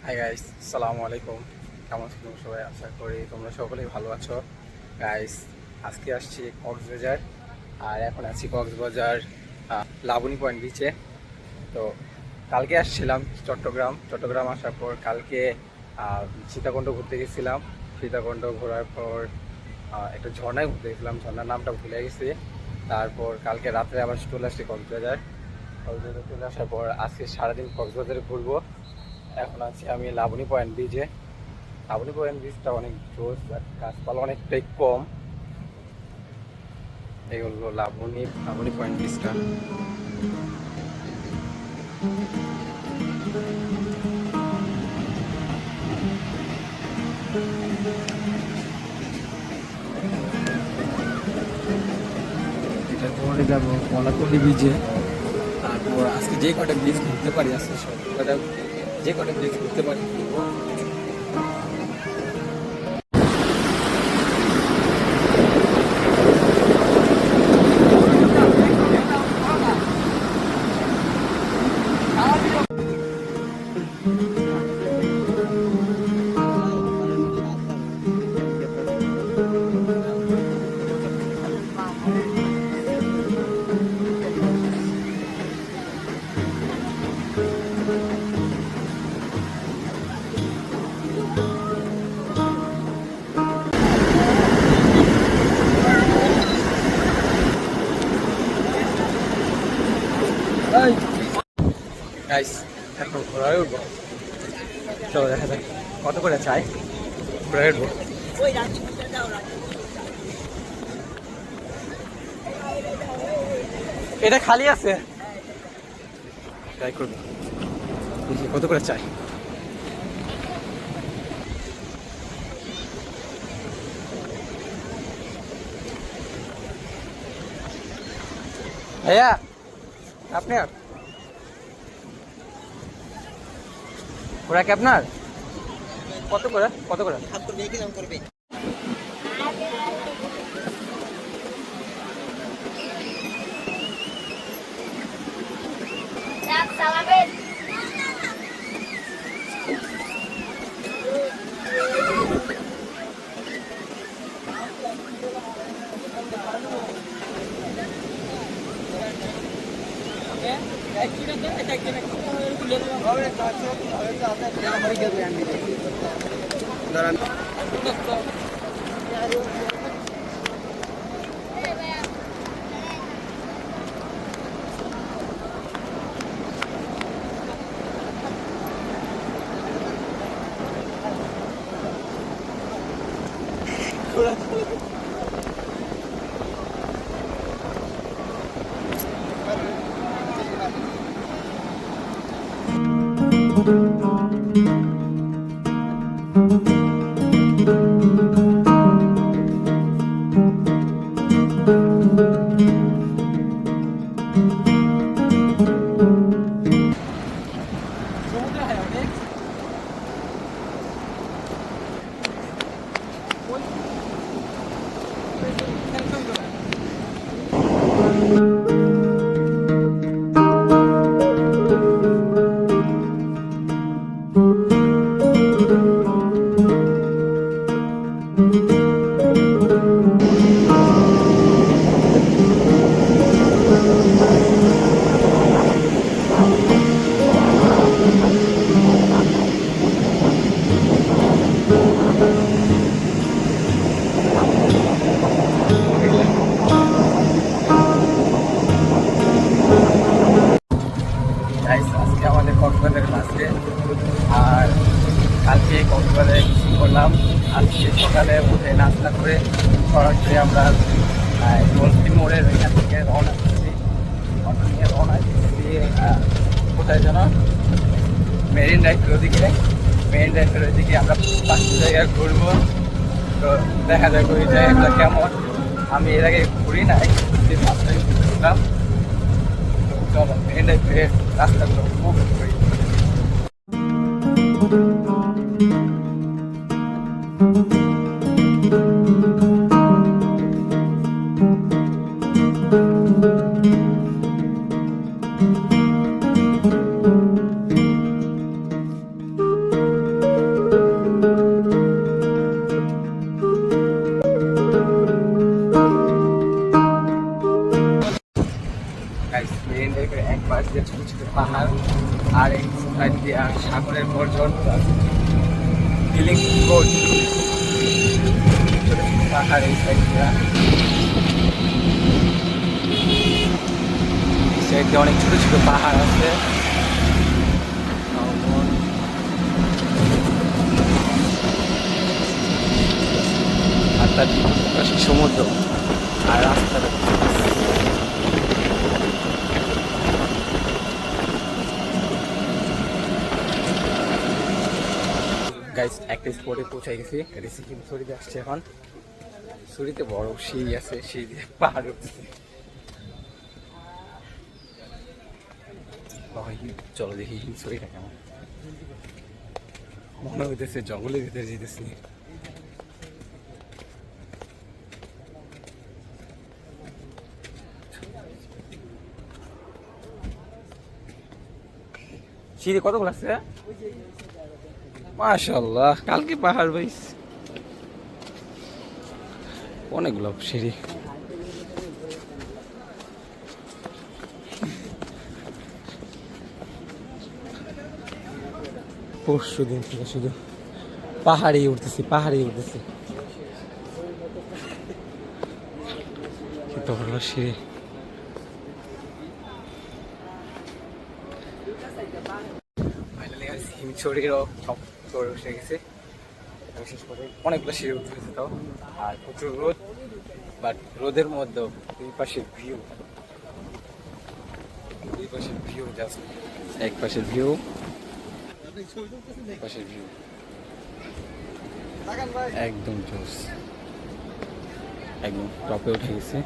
Hi guys, আসসালামু আলাইকুম। কেমন আছো তোমরা সবাই? আশা করি তোমরা সকলেই ভালো আছো। গাইস, আজকে আসছি কক্সবাজার। আর এখন আছি কক্সবাজার লাবণী পয়েন্ট বিচে। তো কালকে আসছিলাম চট্টগ্রাম আসার পর কালকে সীতাকুণ্ড ঘুরতে গেছিলাম। সীতাকুণ্ড ঘোরার পর একটা ঝর্ণায় ঘুরতে গেছিলাম, ঝর্ণার নামটা ভুলে গেছি। তারপর কালকে রাত্রে আবার চলে আসছি কক্সবাজার চলে আসার পর আজকে সারাদিন কক্সবাজারে ঘুরবো। এখন আছি আমি লাবণী পয়েন্ট বিচে। লাবণী পয়েন্ট বিচটা অনেক জোস, বাট গাছপালা অনেকটাই কম। এই হলো লাবণী লাবণী পয়েন্ট বিচটা। এটা পরে যাবো কলাতলি বিচে। তারপর আজকে যে কটা ব্রিজ ঘুরতে পারি, আজকে সব কটা যে কটা ব্রিজ ঘুরতে পারি ঘুরবো। গাইস, এখন ঘোড়ায় উঠবো। চলো দেখা যাক কত করে চাই। ঘোড়ায় উঠবো। এটা খালি আছে, ট্রাই করবো দেখি কত করে চাই। ভাইয়া, আপনি ঘোড়া কি আপনার? কত করে? দাঁড়ান। আজকে আমাদের কক্সবাজারের লাস্টে। আর কালকে কক্সবাজারে কিছু করলাম। আজকে সকালে উঠে নাস্তা করে সরাসরি আমরা গলসি মোড়ের ওইখান থেকে রওনা দিচ্ছি। অটো নিয়ে রওনা দিচ্ছি কোথায় যেন মেরিন ড্রাইভের ওইদিকে আমরা 5টা জায়গায় ঘুরবো। তো দেখা যাক ওই জায়গাগুলো কেমন। আমি এর আগে ঘুরি নাই, 5টায় ঘুরলাম। তো চলো মেরিন ড্রাইভের রাস্তাগুলো উপভোগ করি। সাইড দিয়ে সাগরের গর্জন, ফিলিং গুড। ছোট ছোট পাহাড় এই সাইড দিয়ে, এই সাইড দিয়ে অনেক ছোট ছোট পাহাড় আছে। আর তার পাশে সমুদ্র আর রাস্তাটা। গাইস একটা স্পটে পৌঁছে গেছি, এটা সিকিম ছড়িতে আসছে। এখন ছড়িতে বড় সিঁড়ি আছে, সিঁড়ি দিয়ে পাহাড় উঠতেছে। চলো দেখি হিমছড়িটা কেমন। মনে হইতেছে জঙ্গলের ভিতরে যেতেছি। সিঁড়ি কতগুলো আছে? মাশাআল্লাহ, কালকে পাহাড় ভাই, অনেকগুলো সিঁড়ি। পরশু দিন থেকে শুধু পাহাড়েই উঠতেছি, পাহাড়েই উঠতেছি। কত বড় সিঁড়ি! হিমছড়িরও সব উঠে গেছে, বিশেষ করে অনেকগুলো সিঁড়ি উঠে গেছে তাও। আর প্রচুর রোদ, বাট রোদের মধ্যেও দুই পাশের ভিউ, দুই পাশের ভিউ জাস্ট, এক পাশের ভিউ, পাশের ভিউ একদম জোস, একদম টপে উঠে গেছে।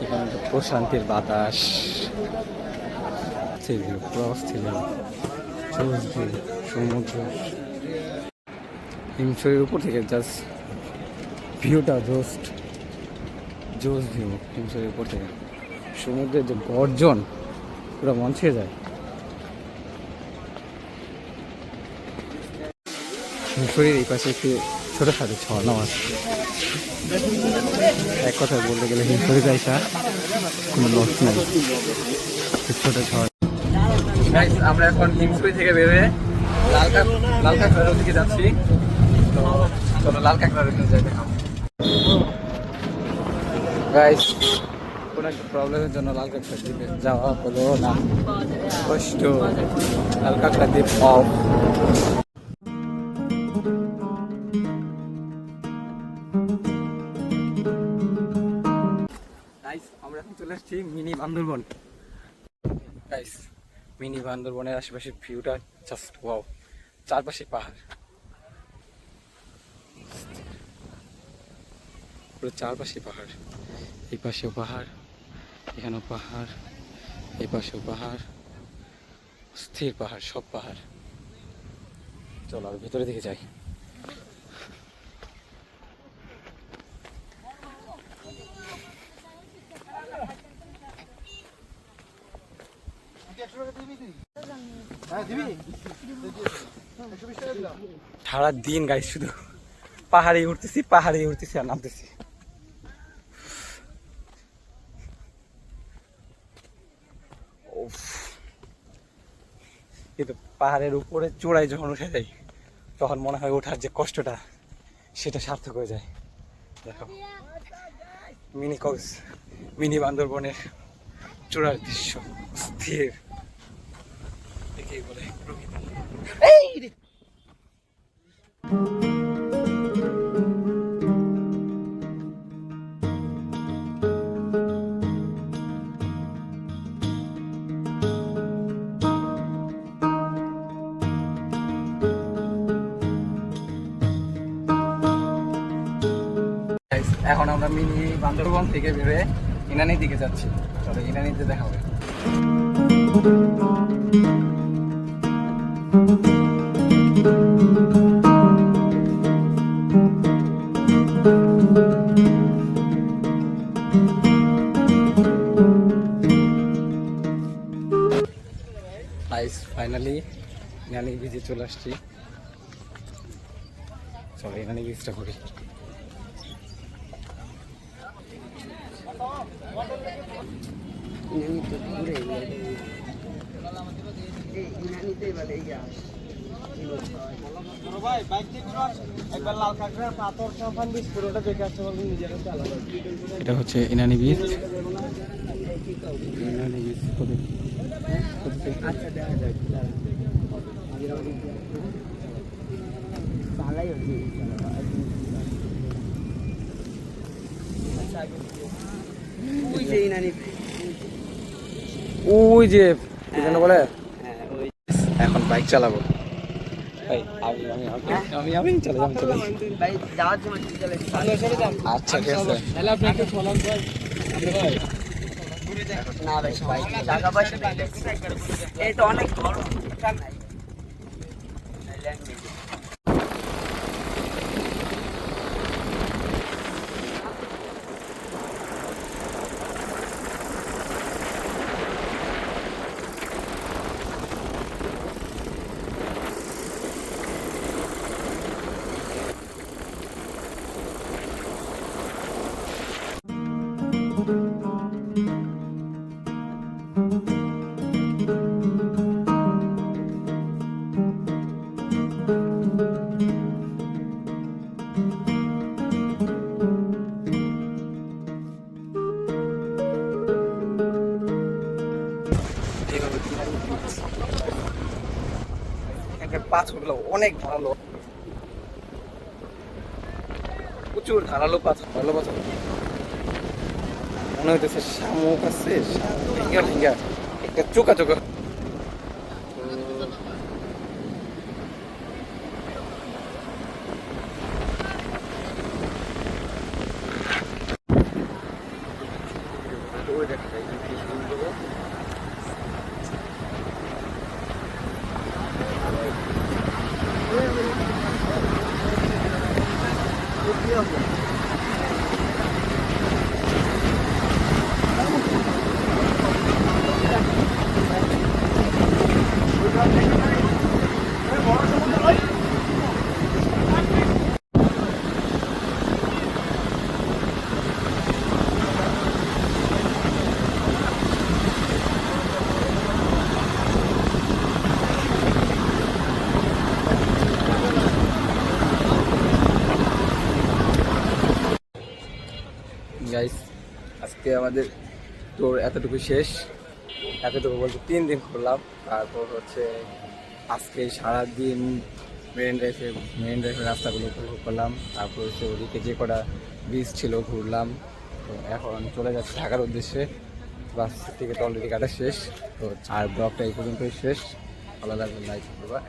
এখানে প্রশান্তির বাতাস, সমুদ্র, হিমছড়ির উপর থেকে জাস্ট ভিউটা জোস্ট, জোস ভিউ। হিমছড়ির উপর থেকে সমুদ্রের যে গর্জন, পুরো মন ছুঁয়ে যায়। হিমছড়ির এই পাশে একটি ছোটোখাটো ঝর্ণাও আছে। এক কথায় বলতে গেলে হিমছড়ি যাইটা কোনো লস নেই, ছোটো ঝর্ণা। আমরা এখন হিমছড়ি থেকে বেরোয় লাল কাঁকড়ার দিকে যাচ্ছি। তো চলো লাল কাঁকড়ার ওখানে যাই দেখাবো। গাইস, কোনো একটা প্রবলেমের জন্য লাল কাঁকড়া দ্বীপে যাওয়া হলো না, কষ্ট। লাল কাঁকড়া দ্বীপ অফ। আমরা এখন চলে আসছি মিনি বান্দরবন। গাইস, মিনি বান্দরবনের আশেপাশের ভিউটা জাস্ট ওয়াও। চারপাশে পাহাড়, পুরো চারপাশে পাহাড়। এই পাশেও পাহাড়, এখানেও পাহাড়, এই পাশেও পাহাড়, স্থির পাহাড়, সব পাহাড়। চলো আর ভেতরে দিকে যাই। সারা দিন গাইস শুধু পাহাড়ে উঠতেছি, পাহাড়ে উঠতেছি আর নামতেছি। কিন্তু পাহাড়ের উপরে চূড়ায় যখন উঠে যাই, তখন মনে হয় ওঠার যে কষ্টটা, সেটা সার্থক হয়ে যায়। দেখো মিনি বান্দরবনের চূড়ার দৃশ্য, স্থির, দেখেই বলে প্রকৃতি। এখন আমরা মিনি বান্দরবন থেকে বেরোয় ইনানির দিকে যাচ্ছি। চলো ইনানিতে দেখা হবে। ফাইনালি ইনানি বিচে চলে আসছি। চলো ইনানি বিচটা করি। এটা হচ্ছে ইনানি বীচ। ইনানি বীচ ওই যে কি যেন বলে, এখন বাইক চালাবো। আমি চলে যাবো, চলে আচ্ছা ঠিক আছে। পাথরগুলো অনেক ধারালো, প্রচুর ধারালো পাথর, ভালো পাথর মনে হইতেছে শামুক আছে, ঢিঙ্গা ঢিঙ্গা একটা চোকা চোকা। গাইস, আজকে আমাদের তোর এতটুকু শেষ। এতটুকু বলতে 3 দিন ঘুরলাম। তারপর হচ্ছে আজকে সারাদিন মেরিন ড্রাইভের রাস্তাগুলো উপভোগ করলাম। তারপর হচ্ছে ওদিকে যে কটা বিচ ছিল ঘুরলাম। তো এখন চলে যাচ্ছে ঢাকার উদ্দেশ্যে। বাস টিকিট অলরেডি কাটা শেষ। তো আর ব্লগটা এই পর্যন্তই শেষ। ভালো লাগলে লাইক করবা।